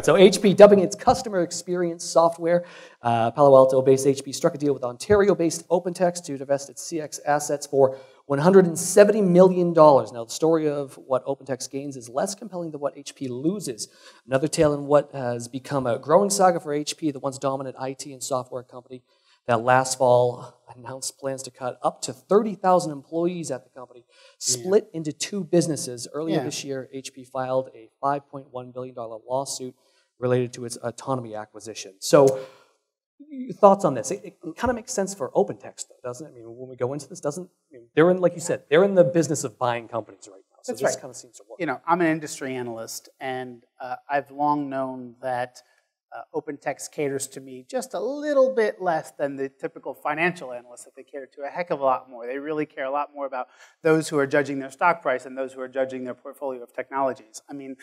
So HP dubbing its customer experience software. Palo Alto-based HP struck a deal with Ontario-based OpenText to divest its CX assets for $170 million. Now, the story of what OpenText gains is less compelling than what HP loses. Another tale in what has become a growing saga for HP, the once dominant IT and software company that last fall announced plans to cut up to 30,000 employees at the company, split into two businesses. Earlier this year, HP filed a $5.1 billion lawsuit related to its autonomy acquisition. So, thoughts on this? It kind of makes sense for OpenText, though, doesn't it? I mean, when we go into this, they're in, like you said, they're in the business of buying companies right now. So this kind of seems to work. You know, I'm an industry analyst, and I've long known that OpenText caters to me just a little bit less than the typical financial analyst that they cater to, a heck of a lot more. They really care a lot more about those who are judging their stock price and those who are judging their portfolio of technologies. I mean,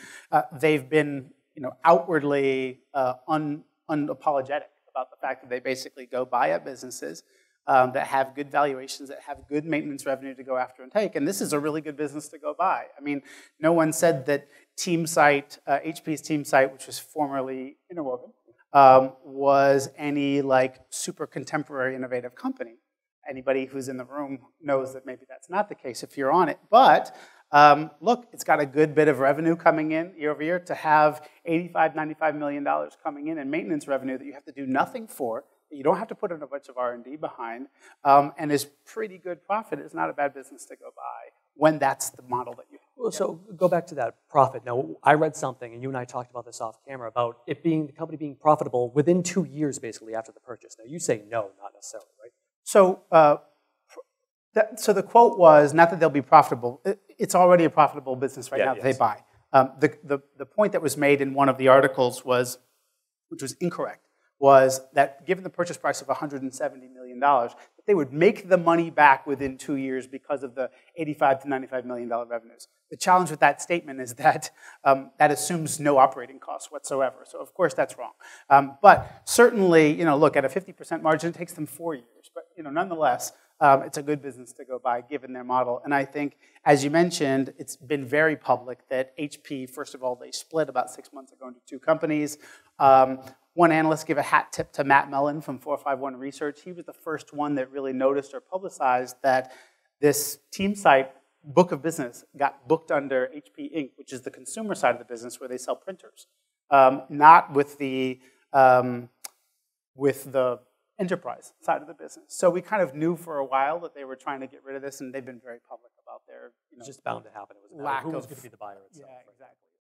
they've been, outwardly unapologetic about the fact that they basically go buy up businesses that have good valuations, that have good maintenance revenue to go after and take. And this is a really good business to go buy. I mean, no one said that TeamSite, HP's TeamSite, which was formerly Interwoven, was any super contemporary innovative company. Anybody who's in the room knows that maybe that's not the case if you're on it. But look, it's got a good bit of revenue coming in year over year. To have $85, $95 million coming in maintenance revenue that you have to do nothing for, that you don't have to put in a bunch of R&D behind, and is pretty good profit, is not a bad business to go buy when that's the model that you have. Well, so go back to that profit. Now, I read something, and you and I talked about this off camera, about it being the company being profitable within 2 years, basically, after the purchase. Now, you say no, not necessarily, right? So, so the quote was, not that they'll be profitable. It's already a profitable business right now that they buy. The point that was made in one of the articles was, which was incorrect, was that given the purchase price of $170 million, that they would make the money back within 2 years because of the $85 to $95 million revenues. The challenge with that statement is that that assumes no operating costs whatsoever. So of course that's wrong. But certainly, look, at a 50% margin, it takes them 4 years. But nonetheless, it's a good business to go buy given their model. And I think, as you mentioned, it's been very public that HP, first of all, they split about 6 months ago into two companies. One analyst gave a hat tip to Matt Mellon from 451 Research. He was the first one that really noticed or publicized that this TeamSite book of business got booked under HP Inc., which is the consumer side of the business where they sell printers, not with the enterprise side of the business. So we kind of knew for a while that they were trying to get rid of this, and they've been very public about their it's just bound to happen. It was lack who was of going to be the buyer itself. Yeah, exactly.